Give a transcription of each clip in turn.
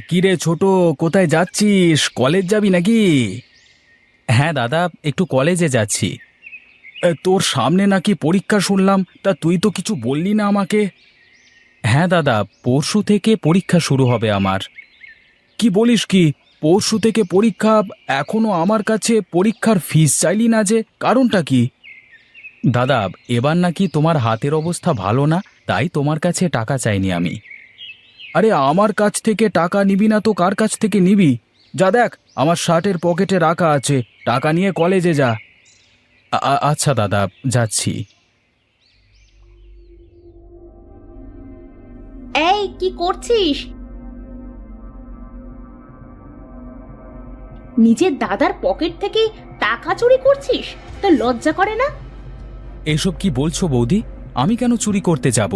কিরে ছোট, কোথায় যাচ্ছিস? কলেজ যাবি নাকি? হ্যাঁ দাদা, একটু কলেজে যাচ্ছি। তোর সামনে নাকি পরীক্ষা শুনলাম, তা তুই তো কিছু বললি না আমাকে। হ্যাঁ দাদা, পরশু থেকে পরীক্ষা শুরু হবে আমার। কি বলিস কি? পরশু থেকে পরীক্ষা? এখনো আমার কাছে পরীক্ষার ফিস চাইলি না যে, কারণটা কি? দাদা, এবার নাকি তোমার হাতের অবস্থা ভালো না, তাই তোমার কাছে টাকা চাইনি আমি। আরে আমার কাছ থেকে টাকা নিবি না তো কার কাছ থেকে নিবি? যা দেখ, আমার শার্টের পকেটে রাখা আছে, টাকা নিয়ে কলেজে যা। আচ্ছা দাদা, যাচ্ছি। এই কি করছিস? নিজের দাদার পকেট থেকে টাকা চুরি করছিস? তোর লজ্জা করে না? এসব কি বলছো বৌদি? আমি কেন চুরি করতে যাব?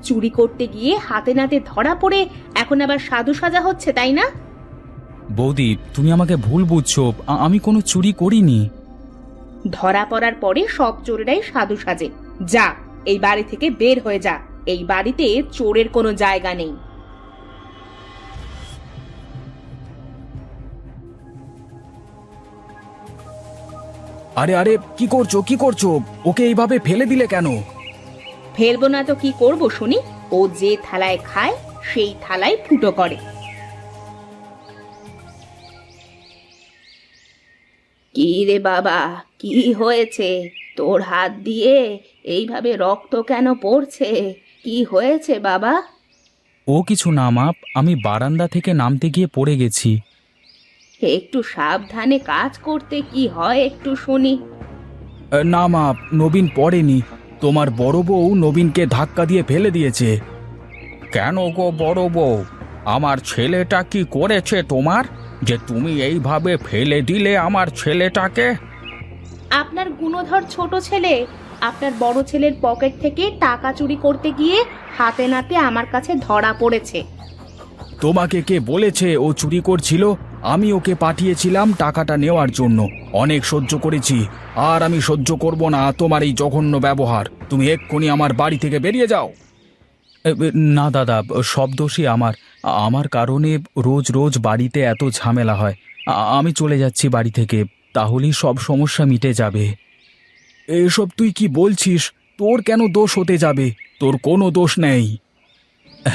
চুরি করতে গিয়ে হাতে নাতে ধরা পড়ে এখন আবার সাধু সাজা হচ্ছে, তাই না? বৌদি, তুমি আমাকে ভুল বুঝছো, আমি কোনো চুরি করিনি। ধরা পড়ার পরে সব চোরেরাই সাধু সাজে। যা, এই বাড়ি থেকে বের হয়ে যা। এই বাড়িতে চোরের কোনো জায়গা নেই। আরে আরে, কি করছো কি করছো? ওকে এইভাবে ফেলে দিলে কেন? ফেলবো না তো কি করব শুনি? ও যে থালায় খায় সেই থালায় ফুটো করে। কি রে বাবা, কি হয়েছে? তোর হাত দিয়ে এইভাবে রক্ত কেন পড়ছে? কি হয়েছে বাবা? ও কিছু না মা, আমি বারান্দা থেকে নামতে গিয়ে পড়ে গেছি। একটু সাবধানে কাজ করতে কি হয় একটু শুনি। না মা, নবীন পড়েনি। তোমার বড় বউ নবীনকে ধাক্কা দিয়ে ফেলে দিয়েছে। কেন গো বড় বউ, আমার ছেলেটা কি করেছে তোমার, যে তুমি এইভাবে ফেলে দিলে আমার ছেলেটাকে? আপনার গুণধর ছোট ছেলে আপনার বড় ছেলের পকেট থেকে টাকা চুরি করতে গিয়ে হাতে নাতে আমার কাছে ধরা পড়েছে। তোমাকে কে বলেছে ও চুরি করছিল? আমি ওকে পাঠিয়েছিলাম টাকাটা নেওয়ার জন্য। অনেক সহ্য করেছি, আর আমি সহ্য করব না তোমার এই জঘন্য ব্যবহার। তুমি এক্ষুনি আমার বাড়ি থেকে বেরিয়ে যাও। না দাদা, সব দোষই আমার। আমার কারণে রোজ রোজ বাড়িতে এত ঝামেলা হয়। আমি চলে যাচ্ছি বাড়ি থেকে, তাহলেই সব সমস্যা মিটে যাবে। এসব তুই কি বলছিস? তোর কেন দোষ হতে যাবে? তোর কোনো দোষ নেই।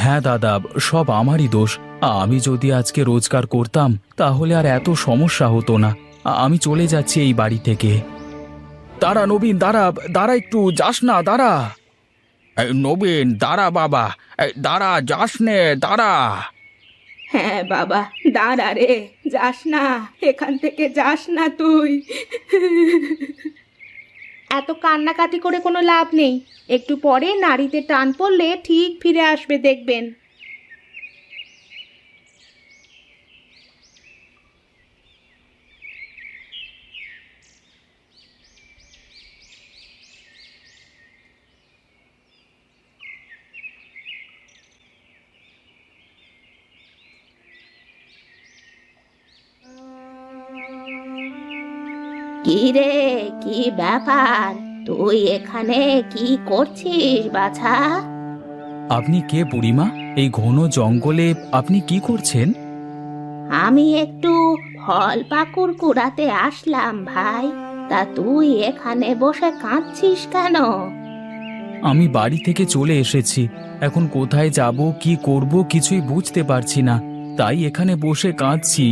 হ্যাঁ দাদা, সব আমারই দোষ। আমি যদি আজকে রোজগার করতাম তাহলে আর এত সমস্যা হতো না। আমি চলে যাচ্ছি এই বাড়ি থেকে। দাঁড়া নবীন, দাঁড়া দাঁড়া, একটু যাস না, দাঁড়া। এই নবীন, দাঁড়া বাবা, এই দাঁড়া, যাস নে, দাঁড়া। হ্যাঁ বাবা, দাঁড়া রে, যাস না, এখান থেকে যাস না তুই। এত কান্নাকাটি করে কোনো লাভ নেই। একটু পরে নাড়িতে টান পড়লে ঠিক ফিরে আসবে, দেখবেন। কি রে, কি ব্যাপার? তুই এখানে কি করছিস বাছা? আপনি কে বুড়িমা? এই ঘন জঙ্গলে আপনি কি করছেন? আমি একটু ফল পাকুড় কুড়াতে আসলাম ভাই। তা তুই এখানে বসে কাঁদছিস কেন? আমি বাড়ি থেকে চলে এসেছি, এখন কোথায় যাব কি করব কিছুই বুঝতে পারছি না, তাই এখানে বসে কাঁদছি।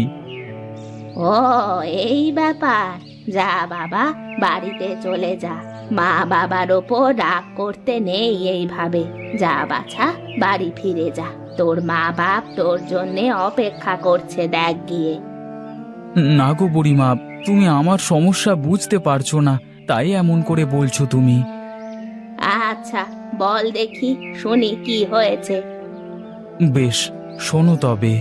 ও, এই ব্যাপার। যা বাবা, বাড়িতে চলে যা। মা বাবার ওপর রাগ করতে নেই এইভাবে। যা বাছা, বাড়ি ফিরে যা। তোর মা বাপ তোর জন্যে অপেক্ষা করছে, দেখ গিয়ে। না গো বুড়িমা, তুমি আমার সমস্যা বুঝতে পারছো না, তাই এমন করে বলছো তুমি। আচ্ছা, বল দেখি, শুনি কি হয়েছে। বেশ, শোনো তবে।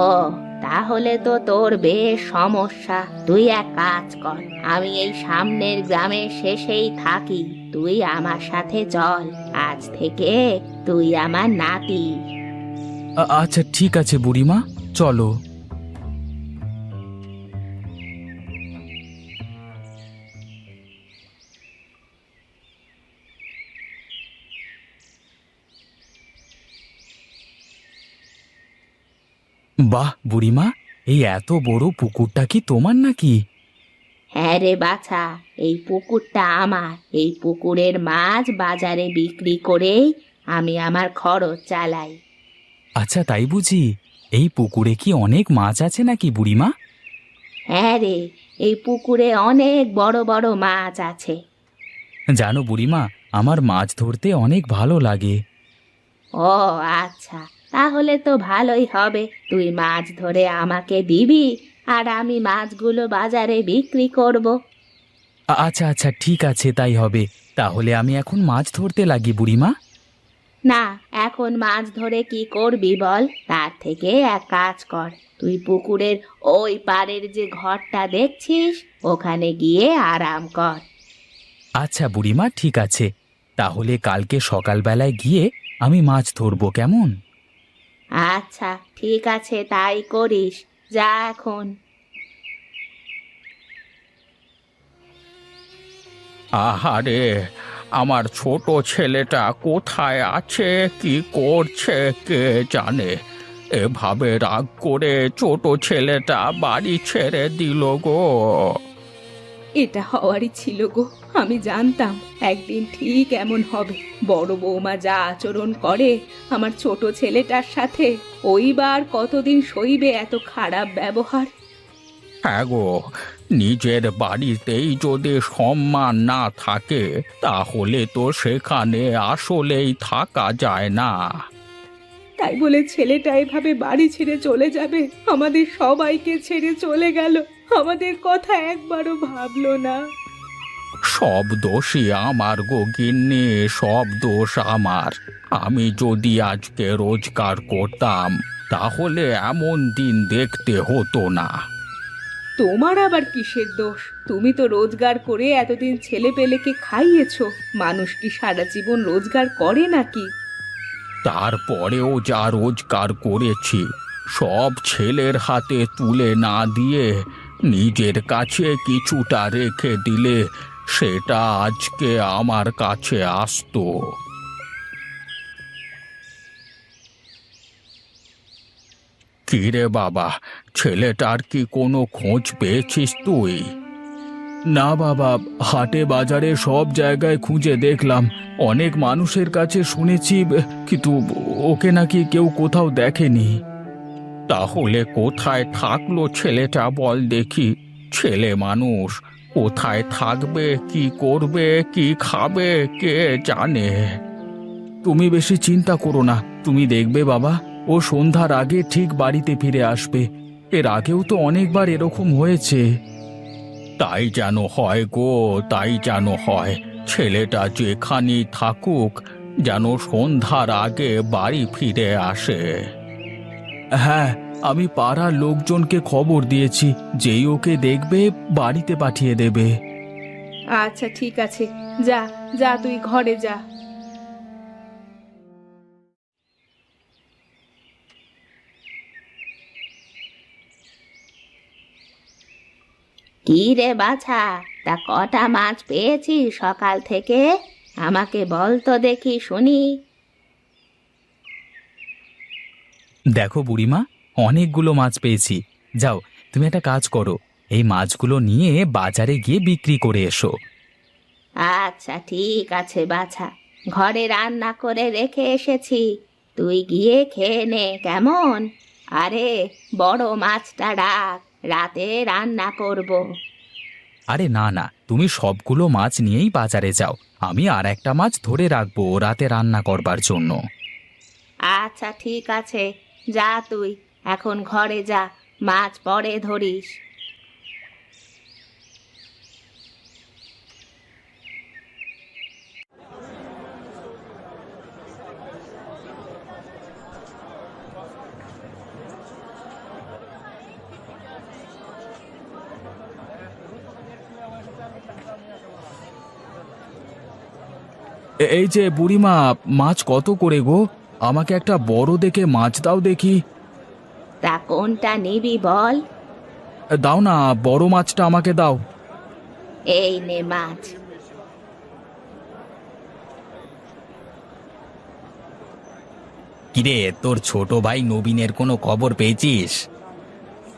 ও, তাহলে তো তোর বেশ সমস্যা। তুই এক কাজ কর, আমি এই সামনের গ্রামের শেষেই থাকি। তুই আমার সাথে চল। আজ থেকে তুই আমার নাতি। আচ্ছা ঠিক আছে বুড়িমা, চলো। বাহ বুড়িমা, এই এত বড় পুকুরটা কি তোমার নাকি? হ্যাঁ রে বাছা, এই পুকুরটা আমার। এই পুকুরের মাছ বাজারে বিক্রি করেই আমি আমার খরচ চালাই। আচ্ছা তাই বুঝি? এই পুকুরে কি অনেক মাছ আছে নাকি বুড়িমা? হ্যাঁ রে, এই পুকুরে অনেক বড় বড় মাছ আছে। জানো বুড়িমা, আমার মাছ ধরতে অনেক ভালো লাগে। ও আচ্ছা, তাহলে তো ভালোই হবে। তুই মাছ ধরে আমাকে দিবি, আর আমি মাছগুলো বাজারে বিক্রি করব। আচ্ছা আচ্ছা, ঠিক আছে, তাই হবে। তাহলে আমি এখন মাছ ধরতে লাগি বুড়িমা। না, এখন মাছ ধরে কি করবি বল? তার থেকে এক কাজ কর, তুই পুকুরের ওই পাড়ের যে ঘরটা দেখছিস ওখানে গিয়ে আরাম কর। আচ্ছা বুড়িমা, ঠিক আছে। তাহলে কালকে সকালবেলায় গিয়ে আমি মাছ ধরবো, কেমন? আচ্ছা ঠিক আছে, তাই করিস। যা এখন। আহারে, আমার ছোট ছেলেটা কোথায় আছে, কি করছে কে জানে। এভাবে রাগ করে ছোট ছেলেটা বাড়ি ছেড়ে দিল গো। এটা হওয়ারই ছিল গো। আমি জানতাম একদিন ঠিক এমন হবে। বড় বৌমা যা আচরণ করে আমার ছোট ছেলেটার সাথে, ওই বার কতদিন সইবে এত খারাপ ব্যবহার। হ্যাঁ গো, নিজের বাড়িতেই যদি সম্মান না থাকে তাহলে তো সেখানে আসলেই থাকা যায় না। তাই বলে ছেলেটা এভাবে বাড়ি ছেড়ে চলে যাবে? আমাদের সবাইকে ছেড়ে চলে গেল, আমাদের কথা একবারও ভাবলো না। সব দোষই আমার গো গিন্নি, সব দোষ আমার। আমি যদি আজকে রোজগার করতাম তাহলে এমন দিন দেখতে হতো না। তোমার আবার কিসের দোষ? তুমি তো রোজগার করে এতদিন ছেলে পেলেকে খাইয়েছো। মানুষ কি সারা জীবন রোজগার করে নাকি? তারপরেও যা রোজগার করেছি সব ছেলের হাতে তুলে না দিয়ে নিজের কাছে কিছুটা রেখে দিলে সেটা আজকে আমার কাছে আসতো। কিরে বাবা, ছেলেটার কি কোনো খোঁজ পেয়েছিস তুই? না বাবা, হাটে বাজারে সব জায়গায় খুঁজে দেখলাম, অনেক মানুষের কাছে শুনেছি, কিন্তু ওকে নাকি কেউ কোথাও দেখেনি। তাহলে কোথায় থাকলো ছেলেটা বল দেখি? ছেলে মানুষ, কোথায় থাকবে, কি করবে, কি খাবে কে জানে। তুমি বেশি চিন্তা করো না, তুমি দেখবে বাবা, ও সন্ধ্যার আগে ঠিক বাড়িতে ফিরে আসবে। এর আগেও তো অনেকবার এরকম হয়েছে। তাই যেন হয় গো, তাই যেন হয়। ছেলেটা যেখানেই থাকুক যেন সন্ধ্যার আগে বাড়ি ফিরে আসে। হ্যাঁ, আমি পাড়ার লোকজনকে খবর দিয়েছি, যেই ওকে দেখবে বাড়িতে পাঠিয়ে দেবে। আচ্ছা ঠিক আছে, যা যা, তুই ঘরে যা। কি রে বাছা, তা কটা মাছ পেয়েছিস সকাল থেকে? আমাকে বল তো দেখি শুনি। দেখো বুড়িমা, অনেকগুলো মাছ পেয়েছি। যাও, তুমি একটা কাজ করো, এই মাছগুলো নিয়ে বাজারে গিয়ে বিক্রি করে এসো। আচ্ছা ঠিক আছে বাছা, ঘরে রান্না করে রেখে এসেছি, তুই গিয়ে খেয়ে নে কেমন? আরে বড় মাছটা রাখ, রাতে রান্না করব। আরে না না, তুমি সবগুলো মাছ নিয়েই বাজারে যাও, আমি আর একটা মাছ ধরে রাখবো রাতে রান্না করবার জন্য। আচ্ছা ঠিক আছে, যা তুই এখন ঘরে যা, মাছ পরে ধরিস। এই যে বুড়িমা, মাছ কত করে গো? আমাকে একটা বড় দেখে মাছ দাও দেখি। তা কোনটা নিবি বল? দাও না, বড় মাছটা আমাকে দাও। এই নে মাছ। কিরে, তোর ছোট ভাই নবীনের কোনো খবর পেয়েছিস?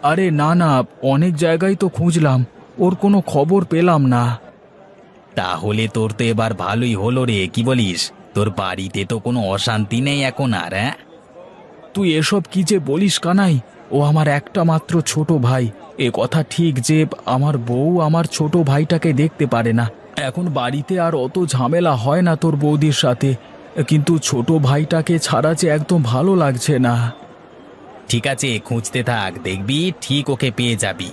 আরে না না, অনেক জায়গায় তো খুঁজলাম, ওর কোনো খবর পেলাম না। তাহলে তোর তো এবার ভালোই হলো রে, কি বলিস? তোর বাড়িতে তো কোনো অশান্তি নেই এখন আর, হ্যাঁ? তুই এসব কি যে বলিস কানাই, ও আমার একটা মাত্র ছোট ভাই। এ কথা ঠিক যে আমার বউ আমার ছোট ভাইটাকে দেখতে পারে না। এখন বাড়িতে আর অত ঝামেলা হয় না তোর বৌদির সাথে, কিন্তু ছোট ভাইটাকে ছাড়া যে একদম ভালো লাগছে না। ঠিক আছে, খুঁজতে থাক, দেখবি ঠিক ওকে পেয়ে যাবি।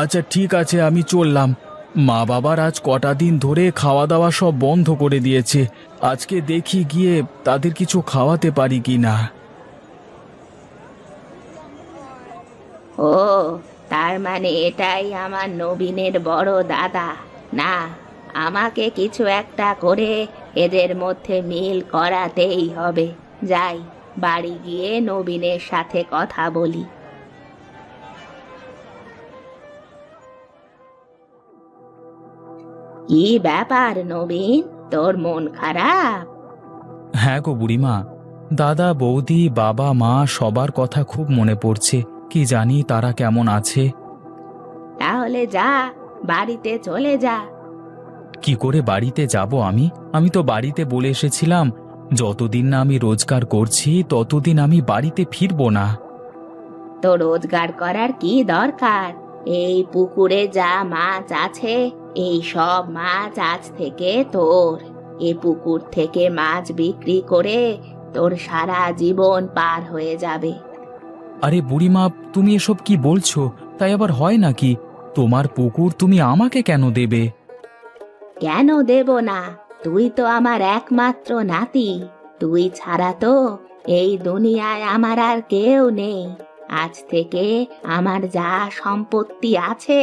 আচ্ছা ঠিক আছে, আমি চললাম। মা বাবার আজ কটা দিন ধরে খাওয়া দাওয়া সব বন্ধ করে দিয়েছে। আজকে দেখি গিয়ে তাদের কিছু খাওয়াতে পারি কি না। ও, তার মানে এটাই আমার নবীনের বড় দাদা। না, আমাকে কিছু একটা করে এদের মধ্যে মিল করাতেই হবে। যাই, বাড়ি গিয়ে নবীনের সাথে কথা বলি। কি ব্যাপার নবীন, তোর মন খারাপ? হ্যাঁ গো বুড়িমা, দাদা বৌদি বাবা মা সবার কথা খুব মনে পড়ছে। কি জানি তারা কেমন আছে। তাহলে যা, বাড়িতে চলে যা। কি করে বাড়িতে যাব আমি? আমি তো বাড়িতে বলে এসেছিলাম যতদিন না আমি রোজগার করছি ততদিন আমি বাড়িতে ফিরবো না। তো রোজগার করার কি দরকার? এই পুকুরে যা মাছ আছে, এই সব মাছ আজ থেকে তোর। এ পুকুর থেকে মাছ বিক্রি করে তোর সারা জীবন পার হয়ে যাবে। আরে বুড়িমা, তুমি এসব কি বলছো? তাই আবার হয় নাকি? তোমার পুকুর তুমি আমাকে কেন দেবে? কেন দেব না? তুই তো আমার একমাত্র নাতি। তুই ছাড়া তো এই দুনিয়ায় আমার আর কেউ নেই। আজ থেকে আমার যা সম্পত্তি আছে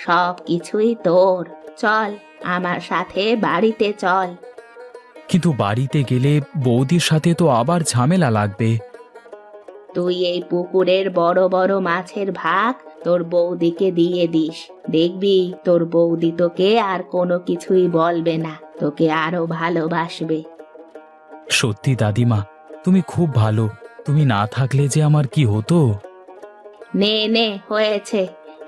সব কিছুই তোর। চল, আমার সাথে বাড়িতে চল। কিন্তু বাড়িতে গেলে বৌদির সাথে তো আবার ঝামেলা লাগবে। তুই এই পুকুরের বড় বড় মাছের ভাগ তোর বৌদিকে দিয়ে দিস। দেখবি তোর বৌদি তোকে আর কোনো কিছুই বলবে না, তোকে আরো ভালোবাসবে। সত্যি দাদিমা, তুমি খুব ভালো। তুমি না থাকলে যে আমার কি হতো। নে নে, হয়েছে।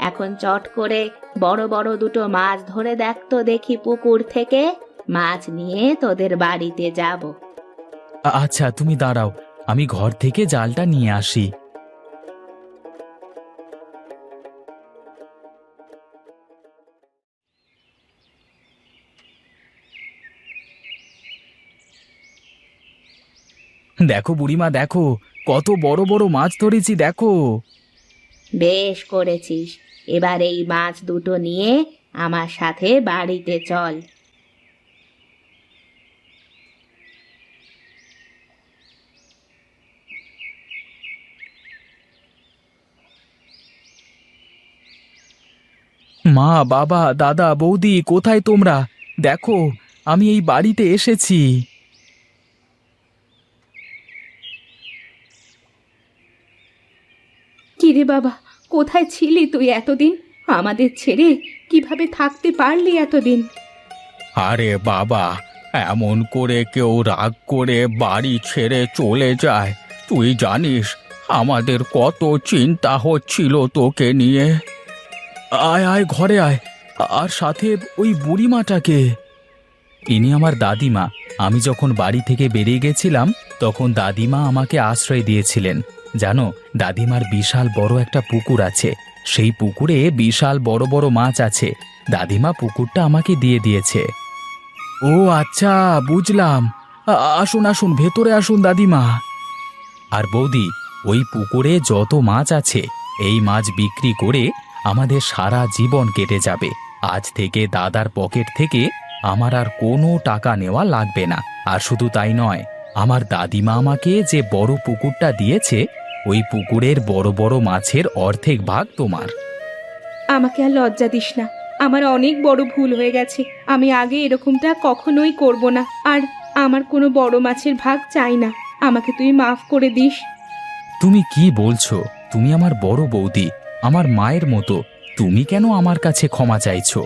এখন চট করে বড় বড় দুটো মাছ ধরে দেখ তো দেখি পুকুর থেকে। মাছ নিয়ে তোদের বাড়িতে যাব। আচ্ছা তুমি দাঁড়াও, আমি ঘর থেকে জালটা নিয়ে আসি। দেখো বুড়িমা, দেখো কত বড় বড় মাছ ধরেছি, দেখো। বেশ করেছিস। এবার এই মাছ দুটো নিয়ে আমার সাথে বাড়িতে চল। মা বাবা দাদা বৌদি কোথায় তোমরা? দেখো, আমি এই বাড়িতে এসেছি। কিরে বাবা, কোথায় ছিলি তুই এতদিন? আমাদের ছেড়ে কিভাবে থাকতে পারলি এতদিন? আরে বাবা, এমন করে কেউ রাগ করে বাড়ি ছেড়ে চলে যায়? তুই জানিস আমাদের কত চিন্তা হচ্ছিল তোকে নিয়ে। আয় আয়, ঘরে আয়। আর সাথে ওই বুড়িমাটাকে। ইনি আমার দাদিমা। আমি যখন বাড়ি থেকে বেরিয়ে গেছিলাম তখন দাদিমা আমাকে আশ্রয় দিয়েছিলেন। জানো, দাদিমার বিশাল বড় একটা পুকুর আছে। সেই পুকুরে বিশাল বড় বড় মাছ আছে। দাদিমা পুকুরটা আমাকে দিয়ে দিয়েছে। ও আচ্ছা, বুঝলাম। আসুন আসুন, ভেতরে আসুন দাদিমা। আর বৌদি, ওই পুকুরে যত মাছ আছে এই মাছ বিক্রি করে আমাদের সারা জীবন কেটে যাবে। আজ থেকে দাদার পকেট থেকে আমার আর কোনো টাকা নেওয়া লাগবে না। আর শুধু তাই নয়, আমার দাদিমা আমাকে যে বড় পুকুরটা দিয়েছে ওই পুকুরের বড় বড় মাছের অর্ধেক ভাগ তোমার। আমাকে আর লজ্জা দিস না। আমার অনেক বড় ভুল হয়ে গেছে। আমি আগে এরকমটা কখনোই করব না। আর আমার কোনো বড় মাছের ভাগ চাই না। আমাকে তুই মাফ করে দিস। তুমি কি বলছো? তুমি আমার বড় বৌদি, আমার মায়ের মতো। তুমি কেন আমার কাছে ক্ষমা চাইছো?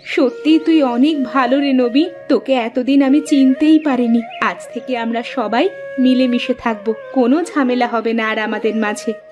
সত্যি তুই অনেক ভালো রে নবী, তোকে এতদিন আমি চিনতেই পারিনি। আজ থেকে আমরা সবাই মিলেমিশে থাকবো, কোনো ঝামেলা হবে না আর আমাদের মাঝে।